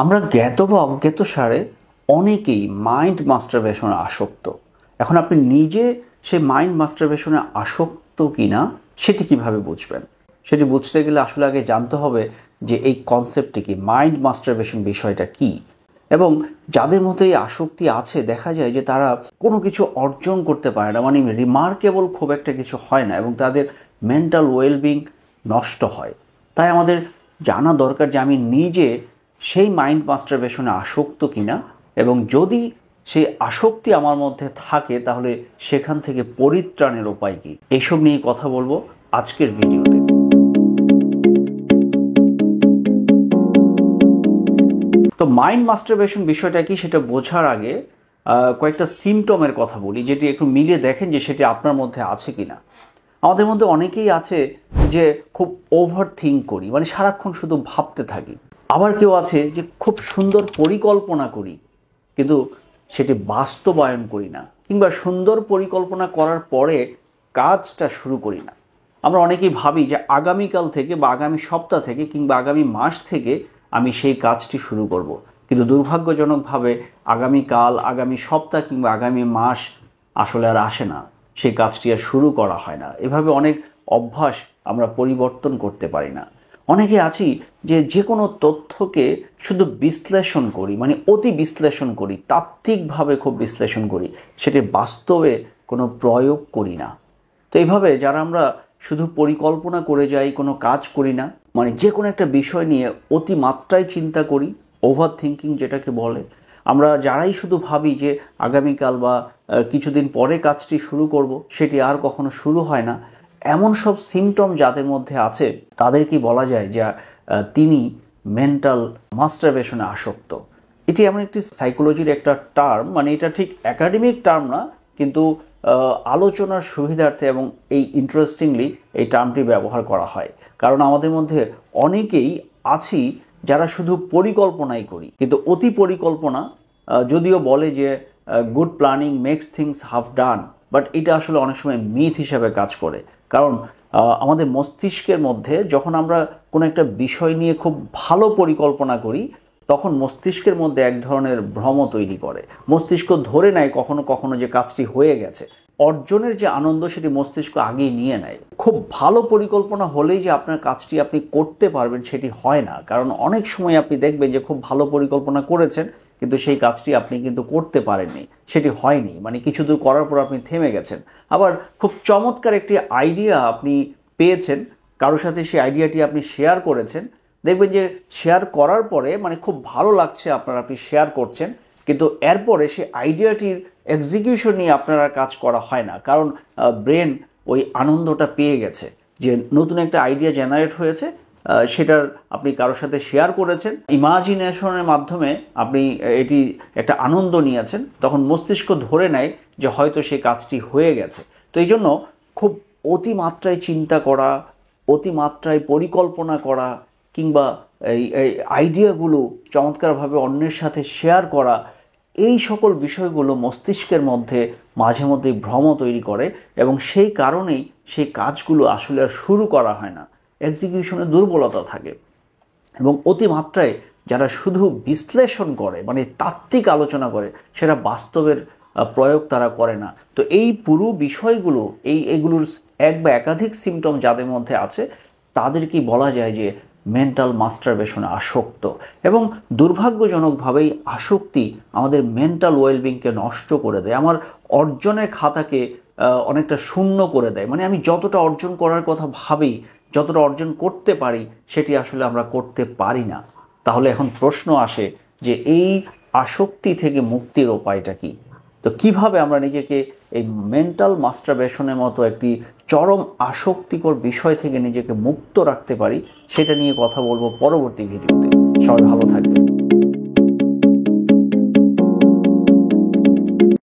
আমরা জ্ঞাত বা অজ্ঞাতসারে অনেকেই মাইন্ড মাস্টারবেশনে আসক্ত। এখন আপনি নিজে সেই মাইন্ড মাস্টারবেশনে আসক্ত কিনা সেটি কিভাবে বুঝবেন? সেটি বুঝতে গেলে আসলে আগে জানতে হবে যে এই কনসেপ্টটি কি, মাইন্ড মাস্টারবেশন বিষয়টা কি। এবং যাদের মধ্যে এই আসক্তি আছে দেখা যায় যে তারা কোনো কিছু অর্জন করতে পারে না, মানে রিমার্কেবল খুব একটা কিছু হয় না এবং তাদের মেন্টাল ওয়েলবিং নষ্ট হয়। তাই আমাদের জানা দরকার যে আমি নিজে সেই মাইন্ড মাস্টারবেশনে আসক্ত কিনা, এবং যদি সেই আসক্তি আমার মধ্যে থাকে তাহলে সেখান থেকে পরিত্রাণের উপায় কি, এইসব নিয়ে কথা বলবো আজকের ভিডিওতে। তো মাইন্ড মাস্টারবেশন বিষয়টা কি সেটা বোঝার আগে কয়েকটা সিমটমের কথা বলি, যেটি একটু মিলিয়ে দেখেন যে সেটি আপনার মধ্যে আছে কিনা। আমাদের মধ্যে অনেকেই আছে যে খুব ওভার থিঙ্ক করি, মানে সারাক্ষণ শুধু ভাবতে থাকি। আবার কেউ আছে যে খুব সুন্দর পরিকল্পনা করি কিন্তু সেটি বাস্তবায়ন করি না, কিংবা সুন্দর পরিকল্পনা করার পরে কাজটা শুরু করি না। আমরা অনেকেই ভাবি যে আগামীকাল থেকে বা আগামী সপ্তাহ থেকে কিংবা আগামী মাস থেকে আমি সেই কাজটি শুরু করব, কিন্তু দুর্ভাগ্যজনকভাবে আগামীকাল, আগামী সপ্তাহ কিংবা আগামী মাস আসলে আর আসে না, সেই কাজটি আর শুরু করা হয় না। এভাবে অনেক অভ্যাস আমরা পরিবর্তন করতে পারি না। অনেকে আছি যে যে কোনো তথ্যকে শুধু বিশ্লেষণ করি, মানে অতি বিশ্লেষণ করি, তাত্ত্বিকভাবে খুব বিশ্লেষণ করি, সেটি বাস্তবে কোনো প্রয়োগ করি না। তো এইভাবে যারা আমরা শুধু পরিকল্পনা করে যাই, কোনো কাজ করি না, মানে যে কোনো একটা বিষয় নিয়ে অতিমাত্রায় চিন্তা করি, ওভার থিঙ্কিং যেটাকে বলে, আমরা যারাই শুধু ভাবি যে আগামীকাল বা কিছুদিন পরে কাজটি শুরু করব, সেটি আর কখনো শুরু হয় না, এমন সব সিমটম যাদের মধ্যে আছে তাদেরকে বলা যায় যে তিনি মেন্টাল মাস্টারবেশনে আসক্ত। এটি এমন একটি সাইকোলজির একটা টার্ম, মানে এটা ঠিক একাডেমিক টার্ম না, কিন্তু আলোচনার সুবিধার্থে এবং এই ইন্টারেস্টিংলি এই টার্মটি ব্যবহার করা হয়। কারণ আমাদের মধ্যে অনেকেই আছি যারা শুধু পরিকল্পনাই করি, কিন্তু অতি পরিকল্পনা, যদিও বলে যে good planning makes things half done, but এটা আসলে অনেক সময় মিথ হিসাবে কাজ করে। কারণ আমাদের মস্তিষ্কের মধ্যে যখন আমরা কোনো একটা বিষয় নিয়ে খুব ভালো পরিকল্পনা করি, তখন মস্তিষ্কের মধ্যে এক ধরনের ভ্রম তৈরি করে। মস্তিষ্ক ধরে নেয় কখনো কখনো যে কাজটি হয়ে গেছে, অর্জনের যে আনন্দ সেটি মস্তিষ্ক আগেই নিয়ে নেয়। খুব ভালো পরিকল্পনা হলেই যে আপনার কাজটি আপনি করতে পারবেন সেটি হয় না, কারণ অনেক সময় আপনি দেখবেন যে খুব ভালো পরিকল্পনা করেছেন কিন্তু সেই কাজটি আপনি কিন্তু করতে পারেননি, সেটি হয়নি, মানে কিছু দূর করার পর আপনি থেমে গেছেন। আবার খুব চমৎকার একটি আইডিয়া আপনি পেয়েছেন, কারোর সাথে সেই আইডিয়াটি আপনি শেয়ার করেছেন, দেখবেন যে শেয়ার করার পরে মানে খুব ভালো লাগছে আপনার, আপনি শেয়ার করছেন, কিন্তু এরপরে সেই আইডিয়াটির এক্সিকিউশন নিয়ে আপনার আর কাজ করা হয় না, কারণ ব্রেন ওই আনন্দটা পেয়ে গেছে যে নতুন একটা আইডিয়া জেনারেট হয়েছে, সেটার আপনি কারোর সাথে শেয়ার করেছেন, ইমাজিনেশনের মাধ্যমে আপনি এটি একটা আনন্দ নিয়েছেন, তখন মস্তিষ্ক ধরে নেয় যে হয়তো সেই কাজটি হয়ে গেছে। তো এই জন্য খুব অতিমাত্রায় চিন্তা করা, অতিমাত্রায় পরিকল্পনা করা, কিংবা এই আইডিয়াগুলো চমৎকারভাবে অন্যের সাথে শেয়ার করা, এই সকল বিষয়গুলো মস্তিষ্কের মধ্যে মাঝে মধ্যেই ভ্রম তৈরি করে এবং সেই কারণেই সেই কাজগুলো আসলে আর শুরু করা হয় না, এক্সিকিউশনে দুর্বলতা থাকে। এবং অতিমাত্রায় যারা শুধু বিশ্লেষণ করে, মানে তাত্ত্বিক আলোচনা করে, সেটা বাস্তবের প্রয়োগ তারা করে না। তো এই পুরো বিষয়গুলো, এইগুলোর এক বা একাধিক সিমটম যাদের মধ্যে আছে তাদেরকেই বলা যায় যে মেন্টাল মাস্টারবেশনে আসক্ত। এবং দুর্ভাগ্যজনকভাবেই আসক্তি আমাদের মেন্টাল ওয়েলবিংকে নষ্ট করে দেয়, আমার অর্জনের খাতাকে অনেকটা শূন্য করে দেয়। মানে আমি যতটা অর্জন করার কথা ভাবি, যতটা অর্জন করতে পারি, সেটি আসলে আমরা করতে পারি না। তাহলে এখন প্রশ্ন আসে যে এই আসক্তি থেকে মুক্তির উপায়টা কি? তো কিভাবে আমরা নিজেকে এই মেন্টাল মাস্টারবেশনের মতো একটি চরম আসক্তিকর বিষয় থেকে নিজেকে মুক্ত রাখতে পারি, সেটা নিয়ে কথা বলবো পরবর্তী ভিডিওতে। সবাই ভালো থাকবে।